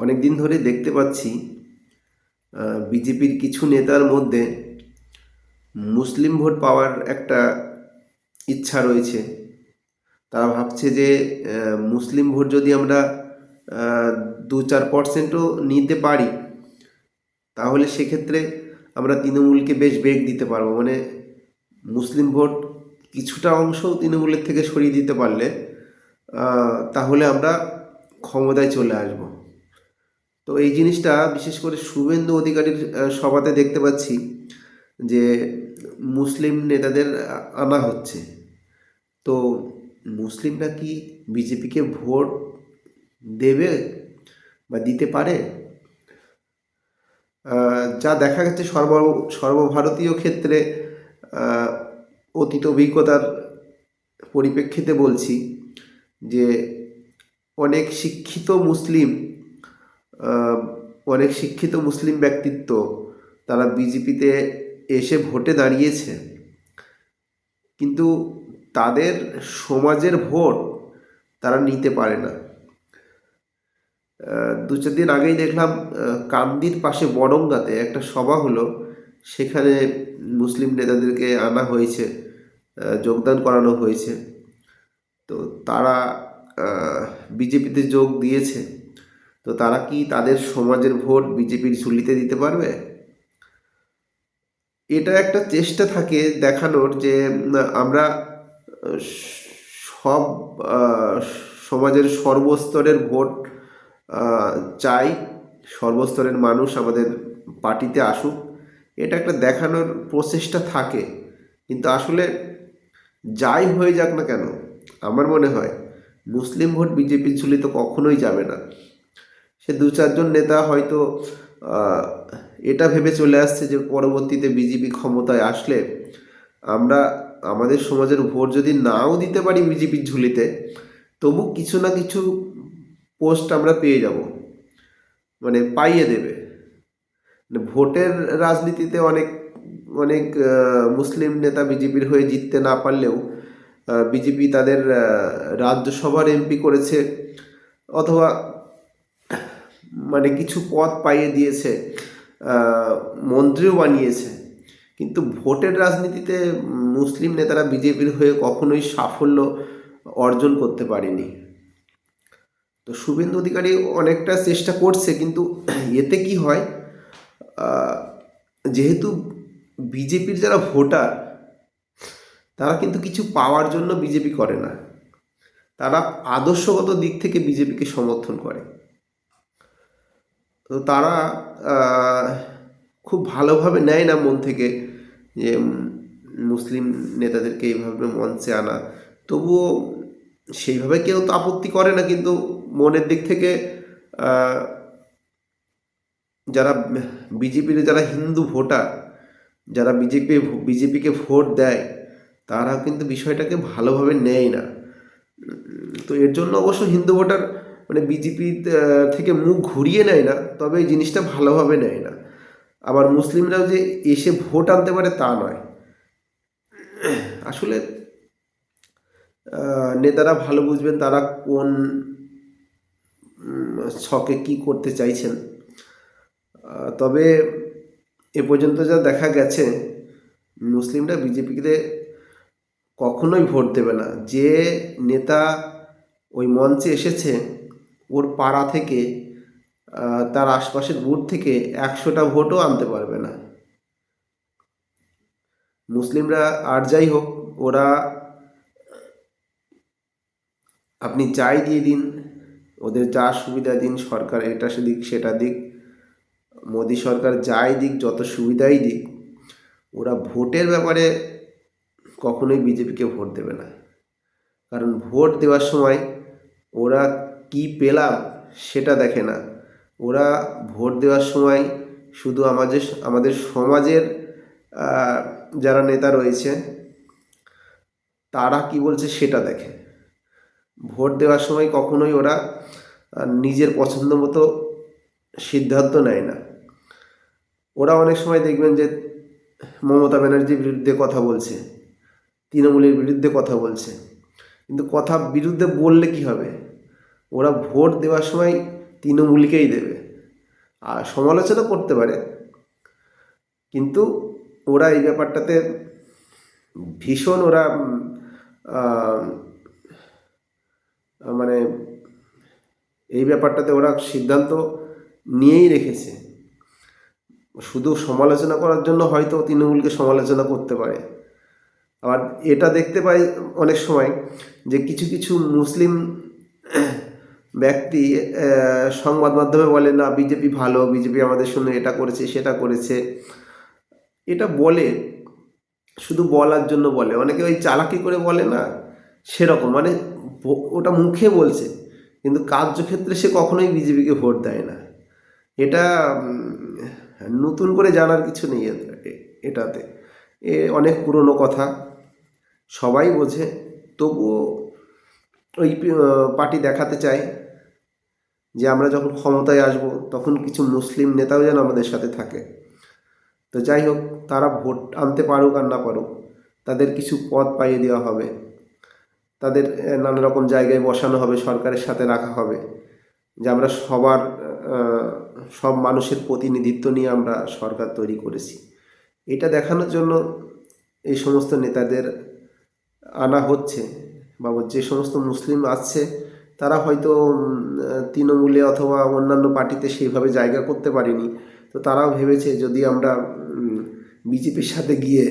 অনেক দিন ধরে দেখতে পাচ্ছি বিজেপির কিছু নেতার মধ্যে মুসলিম ভোট পাওয়ার একটা ইচ্ছা রয়েছে। তারা ভাবছে যে মুসলিম ভোট যদি আমরা 2-4%ও নিতে পারি, তাহলে সেক্ষেত্রে আমরা তৃণমূলকে বেশ বেগ দিতে পারবো। মানে মুসলিম ভোট কিছুটা অংশও তৃণমূলের থেকে সরিয়ে দিতে পারলে তাহলে আমরা ক্ষমতায় চলে আসব। তো এই জিনিসটা বিশেষ করে শুভেন্দু অধিকারীর সভাতে দেখতে পাচ্ছি যে মুসলিম নেতাদের আনা হচ্ছে। তো মুসলিমরা কি বিজেপিকে ভোট দেবে বা দিতে পারে? যা দেখা গেছে সর্বভারতীয় ক্ষেত্রে আহ, অতীত অভিজ্ঞতার পরিপ্রেক্ষিতে বলছি যে অনেক শিক্ষিত মুসলিম আহ, অনেক শিক্ষিত মুসলিম ব্যক্তিত্ব তারা বিজেপিতে এসে ভোটে দাঁড়িয়েছে, কিন্তু তাদের সমাজের ভোট তারা নিতে পারে না। 2-4 দিন আগেই দেখলাম কান্দির পাশে বরঙ্গাতে একটা সভা হলো। সেখানে মুসলিম নেতাদেরকে আনা হয়েছে, যোগদান করানো হয়েছে। তো তারা বিজেপিতে যোগ দিয়েছে। তো তারা কি তাদের সমাজের ভোট বিজেপির ঝুলিতে দিতে পারবে? এটা একটা চেষ্টা থাকে দেখানোর যে আমরা আহ, সব আহ, সমাজের সর্বস্তরের ভোট আহ, চাই, সর্বস্তরের মানুষ আমাদের পার্টিতে আসুক। এটা একটা দেখানোর প্রচেষ্টা থাকে, কিন্তু আসলে যাই হয়ে যাক না কেন, আমার মনে হয় মুসলিম ভোট বিজেপির ঝুলিতে কখনোই যাবে না। সে 2-4 জন নেতা হয়তো আহ, এটা ভেবে চলে আসছে যে পরবর্তীতে বিজেপি ক্ষমতায় আসলে আমরা আমাদের সমাজের ভোট যদি নাও দিতে পারি বিজেপির ঝুলিতে, তবু কিছু না কিছু পোস্ট আমরা পেয়ে যাব, মানে পাইয়ে দেবে। মানে ভোটের রাজনীতিতে অনেক অনেক মুসলিম নেতা বিজেপির হয়ে জিততে না পারলেও বিজেপি তাদের রাজ্যসভার এমপি করেছে, অথবা মানে কিছু পদ পাইয়ে দিয়েছে, মন্ত্রীও বানিয়েছে। কিন্তু ভোটের রাজনীতিতে মুসলিম নেতারা বিজেপির হয়ে কখনোই সাফল্য অর্জন করতে পারেনি। তো শুভেন্দু অধিকারী অনেকটা চেষ্টা করছে, কিন্তু এতে কি হয়, আহ, যেহেতু বিজেপির যারা ভোটার তারা কিন্তু কিছু পাওয়ার জন্য বিজেপি করে না, তারা আদর্শগত দিক থেকে বিজেপিকে সমর্থন করে। তো তারা আহ, খুব ভালোভাবে নেয় না মন থেকে যে মুসলিম নেতাদেরকে এইভাবে মঞ্চে আনা। তবুও সেইভাবে কেউ তো আপত্তি করে না, কিন্তু মনের দিক থেকে আহ, যারা বিজেপির যারা হিন্দু ভোটার, যারা বিজেপিকে ভোট দেয়, তারা কিন্তু বিষয়টাকে ভালোভাবে নেয় না। তো এর জন্য অবশ্য হিন্দু ভোটার মানে বিজেপি থেকে মুখ ঘুরিয়ে নেয় না, তবে এই জিনিসটা ভালোভাবে নেয় না। আবার মুসলিমরাও যে এসে ভোট আনতে পারে তা নয়। আসলে নেতারা ভালো বুঝবেন তারা কোন ছকে কি করতে চাইছেন। তবে এ পর্যন্ত যা দেখা গেছে, মুসলিমরা বিজেপিতে কখনোই ভোট দেবে না। যে নেতা ওই মঞ্চে এসেছে, ওর পাড়া থেকে তার আশপাশের বুথ থেকে 100টা ভোটও আনতে পারবে না। মুসলিমরা আর যাই হোক, ওরা আপনি যাই দিয়ে দিন, ওদের যা সুবিধা দিন, সরকার এটা সে দিক সেটা দিক, মোদি সরকার যাই দিক, যত সুবিধাই দিক, ওরা ভোটের ব্যাপারে কখনোই বিজেপিকে ভোট দেবে না। কারণ ভোট দেওয়ার সময় ওরা কি পেলাম সেটা দেখে না। ওরা ভোট দেওয়ার সময় শুধু আমাদের আমাদের সমাজের যারা নেতা রয়েছে তারা কি বলছে সেটা দেখে। ভোট দেওয়ার সময় কখনোই ওরা নিজের পছন্দ মতো সিদ্ধান্ত নেয় না। ওরা অনেক সময় দেখবেন যে মমতা ব্যানার্জির বিরুদ্ধে কথা বলছে, তৃণমূলের বিরুদ্ধে কথা বলছে, কিন্তু কথা বিরুদ্ধে বললে কি হবে, ওরা ভোট দেওয়ার সময় তৃণমূলকেই দেবে। আর সমালোচনা করতে পারে, কিন্তু ওরা এই ব্যাপারটাতে ভীষণ ওরা আহ, মানে এই ব্যাপারটাতে ওরা সিদ্ধান্ত নিয়েই রেখেছে। শুধু সমালোচনা করার জন্য হয়তো তৃণমূলকে সমালোচনা করতে পারে। আবার এটা দেখতে পাই অনেক সময় যে কিছু কিছু মুসলিম ব্যক্তি সংবাদ মাধ্যমে বলে, না বিজেপি ভালো, বিজেপি আমাদের জন্য এটা করেছে সেটা করেছে। এটা বলে, শুধু বলার জন্য বলে, অনেকে ওই চালাকি করে বলে না, সেরকম মানে ওটা মুখে বলছে, কিন্তু কার্যক্ষেত্রে সে কখনোই বিজেপিকে ভোট দেয় না। এটা নতুন করে জানার কিছু নেই এটাতে। অনেক পুরনো কথা, সবাই বোঝে, তবুও ওই পার্টি দেখাতে চায় যে আমরা যখন ক্ষমতায় আসব তখন কিছু মুসলিম নেতাও যেন আমাদের সাথে থাকে। তো যাই হোক, তারা ভোট আনতে পারুক আর না পারুক, তাদের কিছু পদ পাইয়ে দেওয়া হবে, তাদের নানা রকম জায়গায় বসানো হবে, সরকারের সাথে রাখা হবে, যে আমরা সব মানুষের প্রতিনিধিত্ব নিয়ে আমরা সরকার তৈরি করেছি। এটা দেখানোর জন্য এই সমস্ত নেতাদের আনা হচ্ছে। বা যে সমস্ত মুসলিম আছে তারা হয়তো তৃণমূলে অথবা অন্যান্য পার্টিতে সেইভাবে জায়গা করতে পারেনি, তো তারাও ভেবেছে যদি আমরা বিজেপির সাথে গিয়ে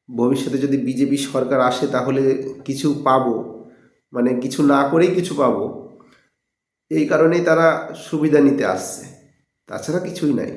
ভবিষ্যতে যদি বিজেপি সরকার আসে তাহলে কিছু পাবো, মানে কিছু না করেই কিছু পাবো। এই কারণেই তারা সুবিধা নিতে আসছে, তাছাড়া কিছুই নাই।